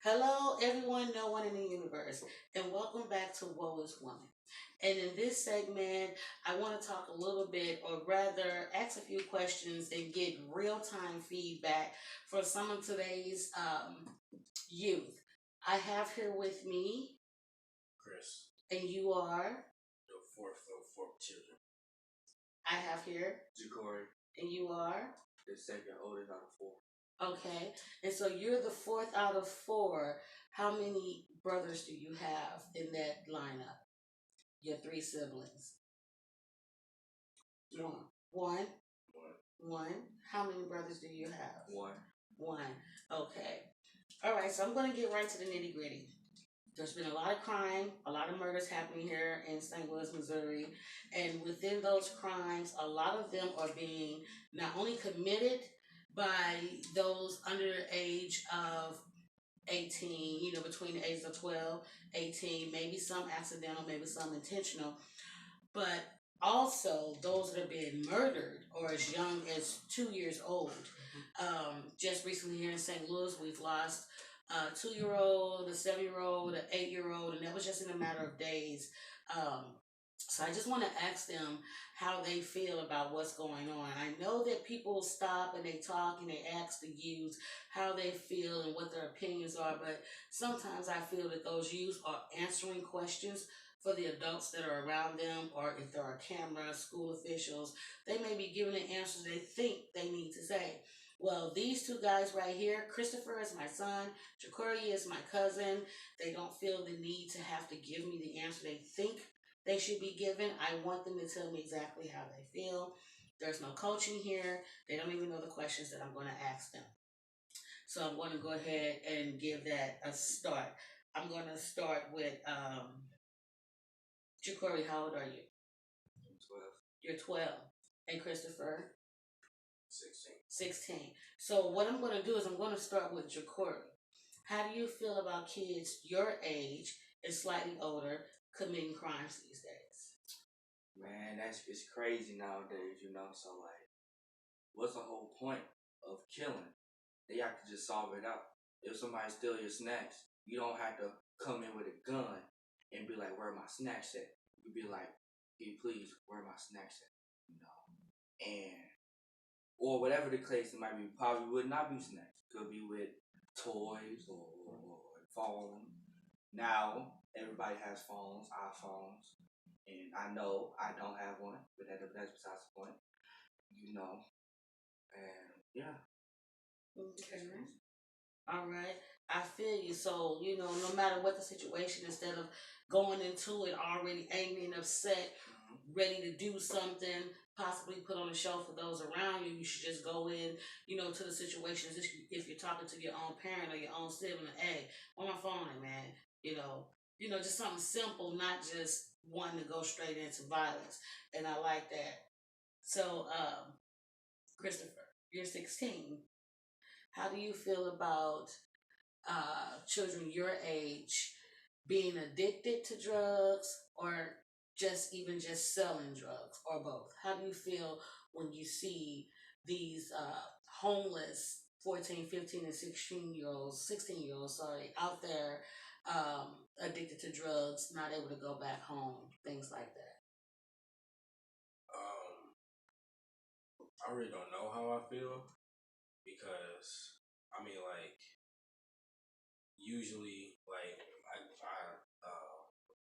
Hello, everyone, no one in the universe, and welcome back to Woe is Woman. And in this segment, I want to talk a little bit, or rather, ask a few questions and get real time feedback for some of today's youth. I have here with me, Chris, and you are, the fourth of four children. I have here, Ja'Cory, and you are. the second oldest out of four. Okay, and so you're the fourth out of four. How many brothers do you have in that lineup? Your three siblings. Two, One. one, One. How many brothers do you have? one. One. Okay. All right. So I'm going to get right to the nitty gritty. There's been a lot of crime, a lot of murders happening here in St. Louis, Missouri. And within those crimes, a lot of them are being not only committed by those under the age of 18, between the ages of 12, 18, maybe some accidental, maybe some intentional, but also those that are being murdered or as young as 2 years old. Just recently here in St. Louis, we've lost a 2 year old, a 7 year old, an 8 year old, and that was just in a matter of days. Um, so I just want to ask them how they feel about what's going on. I know that people stop and they talk and they ask the youth how they feel and what their opinions are, but sometimes I feel that those youth are answering questions for the adults that are around them, or if there are cameras, school officials, they may be giving the answers they think they need to say. Well, these two guys right here, Christopher is my son, Ja'Cory is my cousin. They don't feel the need to have to give me the answer they think they should be given. I want them to tell me exactly how they feel. There's no coaching here. They don't even know the questions that I'm going to ask them. So I'm going to go ahead and give that a start. I'm going to start with Ja'Cory. How old are you? 12, You're 12. And Christopher? 16. 16. So what I'm going to do is I'm going to start with Ja'Cory. How do you feel about kids your age and slightly older committing crimes these days? Man, it's crazy nowadays. So like, what's the whole point of killing? They have to just solve it out. If somebody steal your snacks, you don't have to come in with a gun and be like, "Where are my snacks at?" You be like, "Can you please, where are my snacks at?" And or whatever the case it might be. Probably would not be snacks. Could be with toys or phone. Now everybody has phones, iPhones, and I know I don't have one, but that's besides the point. And yeah, Okay. All right. I feel you. So, no matter what the situation, instead of going into it already angry and upset, ready to do something, possibly put on a show for those around you, you should just go in, to the situation. If you're talking to your own parent or your own sibling, hey, on my phone, man, you know, just something simple, not just wanting to go straight into violence. And I like that. So, Christopher, you're 16. How do you feel about children your age being addicted to drugs, or just selling drugs, or both? How do you feel when you see these homeless 14, 15, and 16 year olds, sorry, out there addicted to drugs, not able to go back home, things like that? um, I really don't know how I feel because I mean, like, usually, like,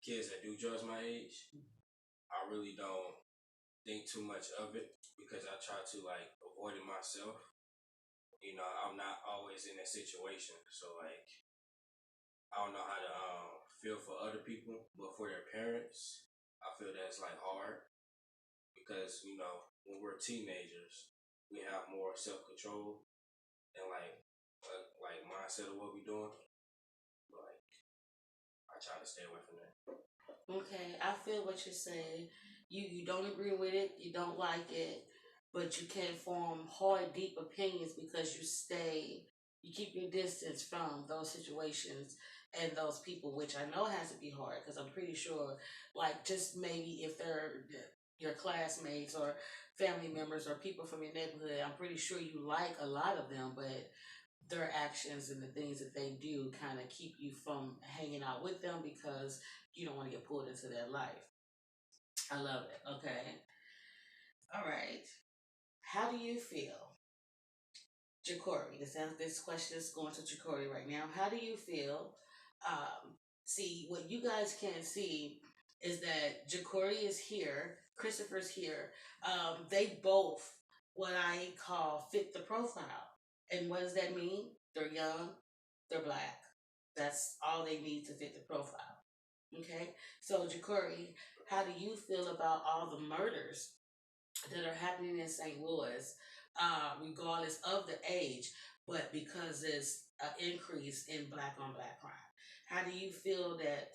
kids that do drugs my age, I really don't think too much of it because I try to like avoid it myself. I'm not always in that situation, so like I don't know how to feel for other people, but for their parents, I feel that's like hard because when we're teenagers, we have more self control and like mindset of what we're doing. But like I try to stay away from that. Okay, I feel what you're saying. You don't agree with it, you don't like it, but you can't form hard, deep opinions because you keep your distance from those situations and those people, which I know has to be hard because I'm pretty sure, like, just maybe if they're your classmates or family members or people from your neighborhood, I'm pretty sure you like a lot of them, but their actions and the things that they do kind of keep you from hanging out with them because you don't want to get pulled into their life. I love it. Okay. All right. How do you feel, Jacory? This question is going to Jacory right now. How do you feel? See, what you guys can't see is that Jacory is here, Christopher's here. They both, what I call, fit the profile. And what does that mean? They're young, they're black. That's all they need to fit the profile. Okay? So, Jacory, how do you feel about all the murders that are happening in St. Louis, regardless of the age, but because there's an increase in black on black crime? How do you feel that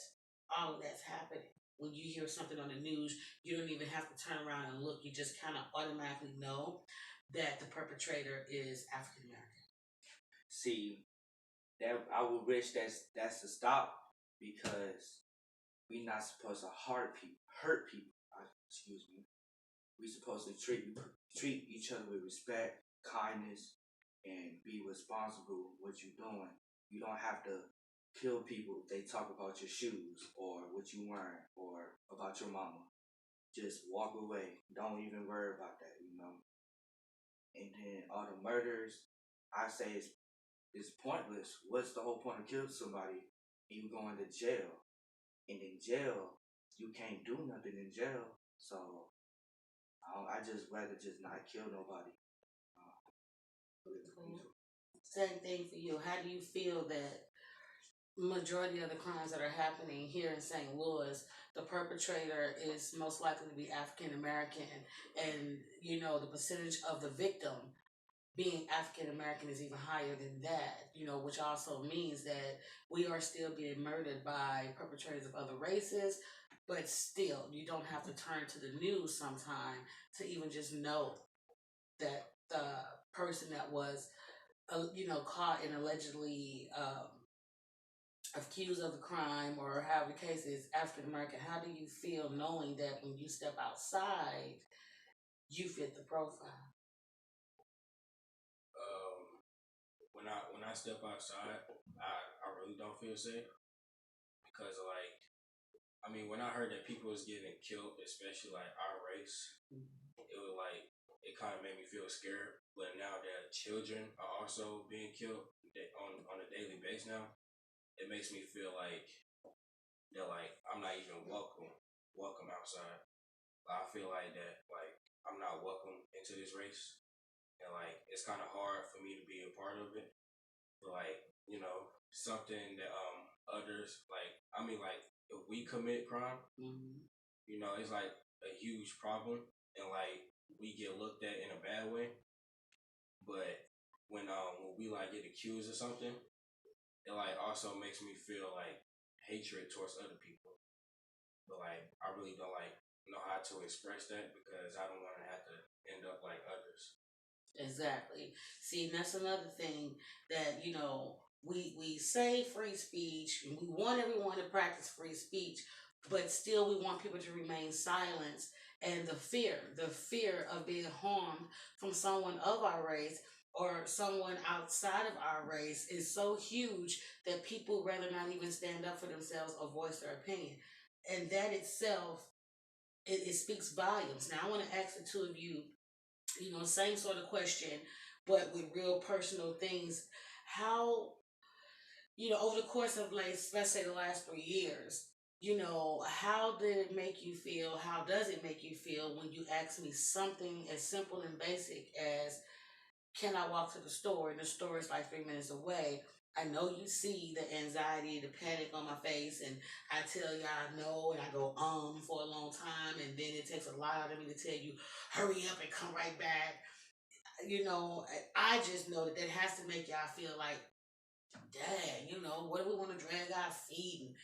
all of that's happening? When you hear something on the news, you don't even have to turn around and look. You just kind of automatically know that the perpetrator is African American. See, that I would wish that's to stop because we not supposed to hurt people. Excuse me. We supposed to treat each other with respect, kindness, and be responsible with what you're doing. You don't have to kill people if they talk about your shoes or what you wearing or about your mama. Just walk away. Don't even worry about that, you know. And then all the murders, I say it's pointless. What's the whole point of killing somebody? You going to jail, and in jail you can't do nothing in jail. So I just rather just not kill nobody. Cool. Same thing for you. How do you feel that majority of the crimes that are happening here in St. Louis, the perpetrator is most likely to be African American, and the percentage of the victim being African American is even higher than that. Which also means that we are still being murdered by perpetrators of other races, but still, you don't have to turn to the news sometime to even just know that the person that was, caught and allegedly accused of the crime or however the case is African American. How do you feel knowing that when you step outside, you fit the profile? When I step outside, I really don't feel safe because like when I heard that people was getting killed, especially like our race, it was like it kind of made me feel scared. But now that children are also being killed on a daily basis now, it makes me feel like that like I'm not even welcome outside. I feel like that like I'm not welcome into this race, and like it's kind of hard for me to be a part of it. But like something that others like like if we commit crime, Mm-hmm. it's like a huge problem, and like we get looked at in a bad way. But when we like get accused of something, it like also makes me feel like hatred towards other people. But like I really don't like know how to express that because I don't want to have to end up like others. Exactly. See, and that's another thing that we say free speech, and we want everyone to practice free speech, but still we want people to remain silent. And the fear of being harmed from someone of our race or someone outside of our race is so huge that people rather not even stand up for themselves or voice their opinion. And that itself, it speaks volumes. Now I want to ask the two of you, same sort of question, but with real personal things. How, over the course of, like, let's say the last 3 years, how did it make you feel? How does it make you feel when you ask me something as simple and basic as, can I walk to the store? And the store is like 3 minutes away. I know you see the anxiety, the panic on my face, and I tell y'all no, and I go for a long time, and then it takes a lot out of me to tell you, hurry up and come right back. I just know that that has to make y'all feel like, dang, what do we want to drag our feet and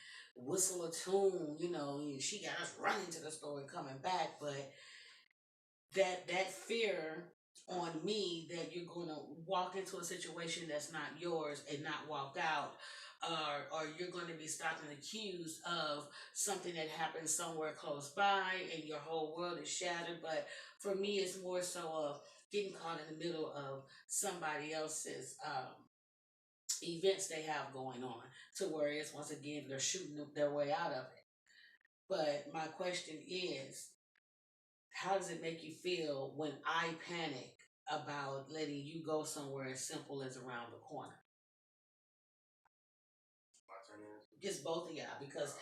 whistle a tune? She got us running to the store and coming back, but that fear on me that you're going to walk into a situation that's not yours and not walk out, or you're going to be stopped and accused of something that happened somewhere close by and your whole world is shattered. But for me, it's more so of getting caught in the middle of somebody else's events they have going on, to where it's once again they're shooting their way out of it. But my question is, how does it make you feel when I panic about letting you go somewhere as simple as around the corner? My turn to answer. Just both of y'all, because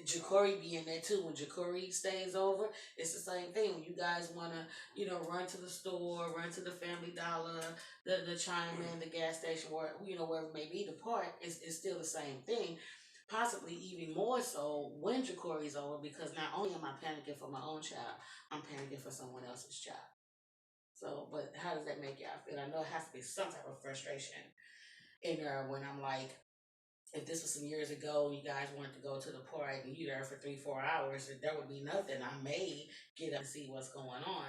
Jacory be in there too. When Jacory stays over, it's the same thing. When you guys wanna, run to the store, run to the Family Dollar, the China Man, the gas station, or wherever it may be, the park is still the same thing. Possibly even more so when Jacory's over, because not only am I panicking for my own child, I'm panicking for someone else's child. So, but how does that make y'all feel? I know it has to be some type of frustration in there when I'm like, if this was some years ago and you guys wanted to go to the park and you there for 3-4 hours, there would be nothing. I may get up and see what's going on.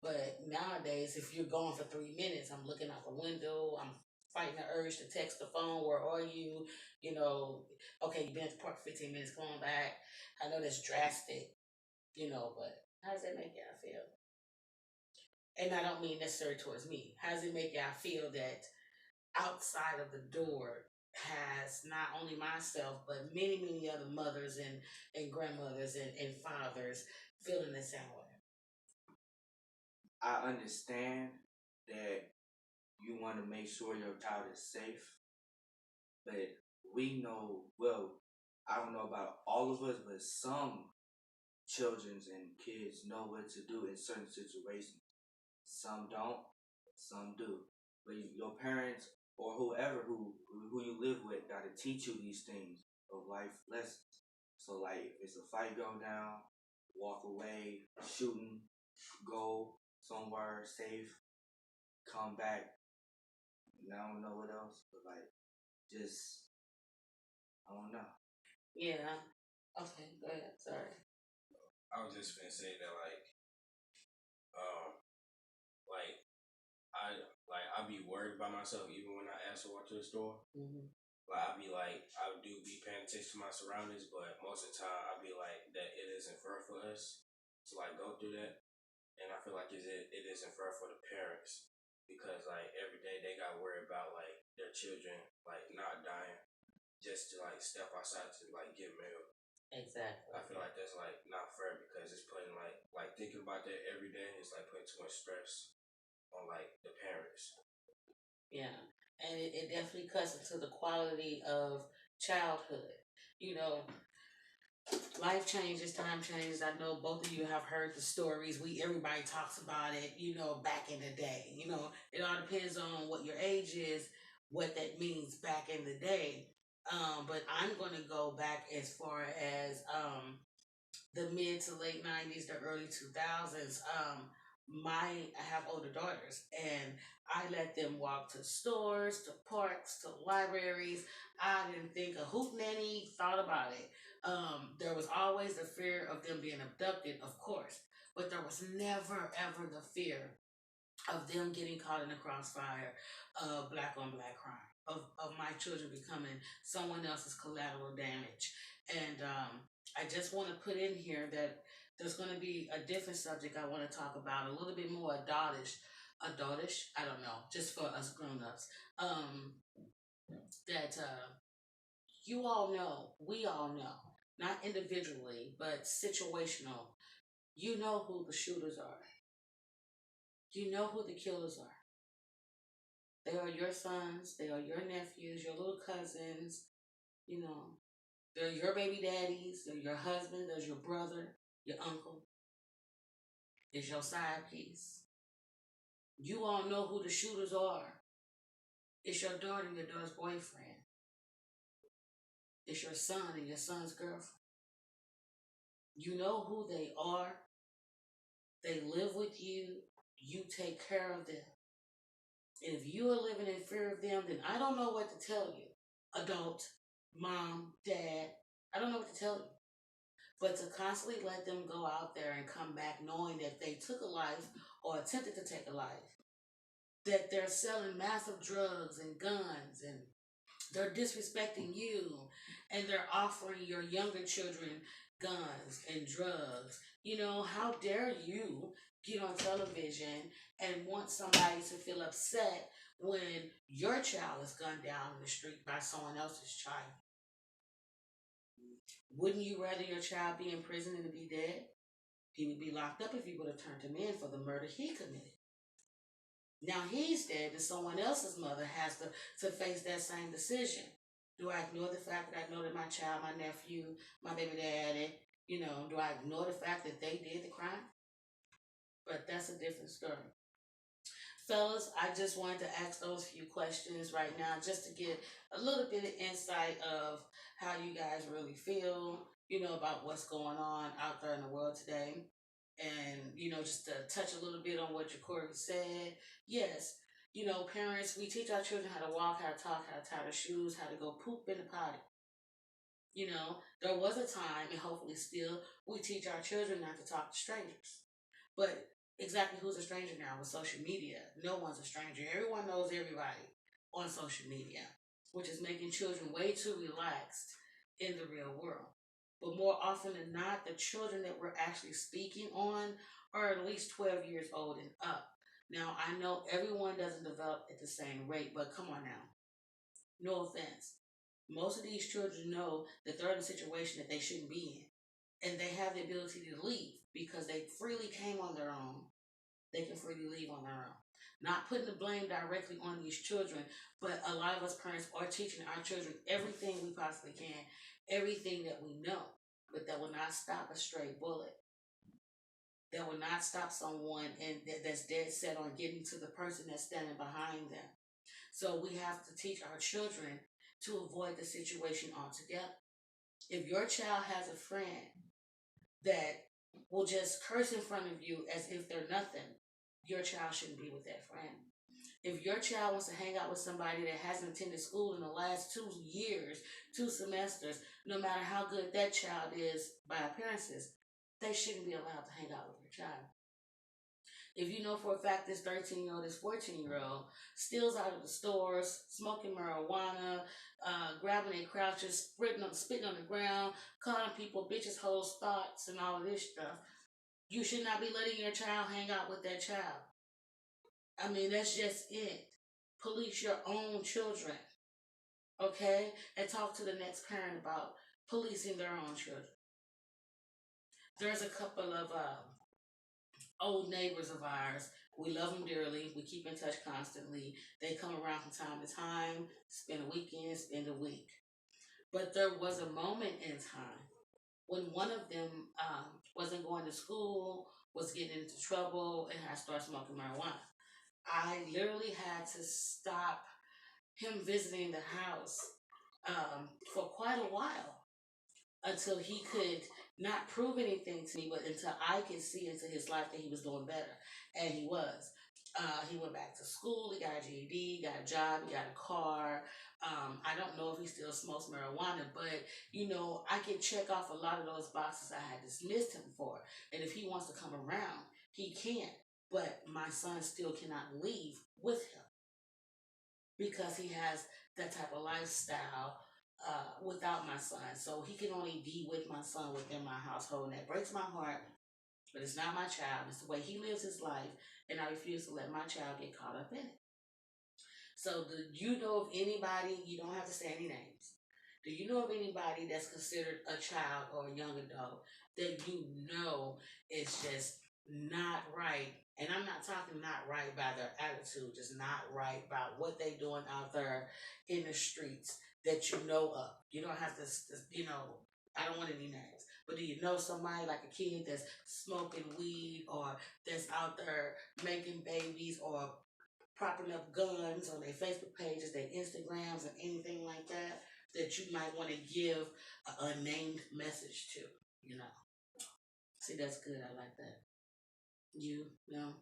But nowadays, if you're gone for 3 minutes, I'm looking out the window, I'm fighting the urge to text the phone, where are you? Okay, you've been at the park for 15 minutes, come on back. I know that's drastic, but how does that make y'all feel? And I don't mean necessarily towards me. How does it make y'all feel that outside of the door has not only myself but many many other mothers and grandmothers and fathers feeling the same way? I understand that you want to make sure your child is safe, but we know, well, I don't know about all of us, but some children and kids know what to do in certain situations. Some don't, some do. But your parents or whoever who you live with got to teach you these things of life lessons. So like if it's a fight go down, walk away, shooting, go somewhere safe, come back. And I don't know what else, but like just I don't know. Yeah. Okay, go ahead. Sorry. I was just gonna say that um, like I be worried by myself even when I ask to walk to the store. Hmm. I do be paying attention to my surroundings, but most of the time I be like that it isn't fair for us to like go through that, and I feel like it isn't fair for the parents because like every day they got to worry about like their children like not dying just to like step outside to like get milk. Exactly. I feel like that's like not fair because it's putting like thinking about that every day is like putting too much stress on like the parents. Yeah, and it definitely cuts into the quality of childhood. You know, life changes, time changes. I know both of you have heard the stories. Everybody talks about it, back in the day. It all depends on what your age is, what that means back in the day. But I'm gonna go back as far as the mid to late 90s, the early 2000s. I have older daughters, and I let them walk to stores, to parks, to libraries. I didn't think a hoot nanny thought about it. There was always the fear of them being abducted, of course, but there was never ever the fear of them getting caught in the crossfire of black on black crime, of my children becoming someone else's collateral damage. And I just want to put in here that there's going to be a different subject I want to talk about, a little bit more adultish, I don't know, just for us grown-ups. That you all know, we all know, not individually, but situational. You know who the shooters are. You know who the killers are. They are your sons, they are your nephews, your little cousins, you know. They're your baby daddies, they're your husband, there's your brother, your uncle, is your side piece. You all know who the shooters are. It's your daughter and your daughter's boyfriend. It's your son and your son's girlfriend. You know who they are. They live with you. You take care of them. And if you are living in fear of them, then I don't know what to tell you. Adult, mom, dad, I don't know what to tell you. But to constantly let them go out there and come back knowing that they took a life or attempted to take a life, that they're selling massive drugs and guns, and they're disrespecting you, and they're offering your younger children guns and drugs. How dare you get on television and want somebody to feel upset when your child is gunned down in the street by someone else's child. Wouldn't you rather your child be in prison than to be dead? He would be locked up if you would have turned him in for the murder he committed. Now he's dead, and someone else's mother has to face that same decision. Do I ignore the fact that I know that my child, my nephew, my baby daddy, do I ignore the fact that they did the crime? But that's a different story. Fellas, I just wanted to ask those few questions right now just to get a little bit of insight of how you guys really feel, about what's going on out there in the world today. And, just to touch a little bit on what Jacory said. Yes, parents, we teach our children how to walk, how to talk, how to tie their shoes, how to go poop in the potty. There was a time, and hopefully still, we teach our children not to talk to strangers. But exactly who's a stranger now with social media? No one's a stranger. Everyone knows everybody on social media, which is making children way too relaxed in the real world. But more often than not, the children that we're actually speaking on are at least 12 years old and up. Now, I know everyone doesn't develop at the same rate, but come on now. No offense. Most of these children know that they're in a situation that they shouldn't be in. And they have the ability to leave because they freely came on their own. They can freely leave on their own. Not putting the blame directly on these children, but a lot of us parents are teaching our children everything we possibly can, everything that we know. But that will not stop a stray bullet. That will not stop someone that's dead set on getting to the person that's standing behind them. So we have to teach our children to avoid the situation altogether. If your child has a friend that will just curse in front of you as if they're nothing, your child shouldn't be with that friend. If your child wants to hang out with somebody that hasn't attended school in the last 2 years, 2 semesters, no matter how good that child is by appearances, they shouldn't be allowed to hang out with your child. If you know for a fact this 13-year-old, this 14-year-old steals out of the stores, smoking marijuana, grabbing their crouches, spitting on the ground, calling people bitches, hoes, thoughts, and all of this stuff, you should not be letting your child hang out with that child. I mean, that's just it. Police your own children, okay? And talk to the next parent about policing their own children. There's a couple of old neighbors of ours. We love them dearly. We keep in touch constantly. They come around from time to time, spend a weekend, spend a week. But there was a moment in time when one of them wasn't going to school, was getting into trouble, and had started smoking marijuana. I literally had to stop him visiting the house for quite a while until he could not prove anything to me, but until I could see into his life that he was doing better. And he was. He went back to school, he got a GED, got a job, he got a car. I don't know if he still smokes marijuana, but I can check off a lot of those boxes I had dismissed him for. And if he wants to come around, he can. But my son still cannot leave with him because he has that type of lifestyle without my son. So he can only be with my son within my household. And that breaks my heart, but it's not my child. It's the way he lives his life, and I refuse to let my child get caught up in it. So do you know of anybody, you don't have to say any names, do you know of anybody that's considered a child or a young adult that is just not right? And I'm not talking not right by their attitude, just not right by what they doing out there in the streets that you know of. You don't have to, I don't want any names. But do you know somebody like a kid that's smoking weed or that's out there making babies or propping up guns on their Facebook pages, their Instagrams, and anything like that that you might want to give a unnamed message to, See, that's good. I like that. You, no?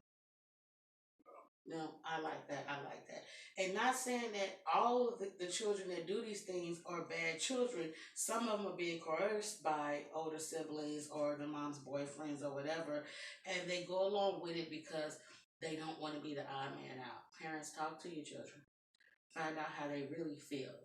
No, I like that. I like that. And not saying that all of the children that do these things are bad children. Some of them are being coerced by older siblings or the mom's boyfriends or whatever. And they go along with it because they don't want to be the odd man out. Parents, talk to your children. Find out how they really feel.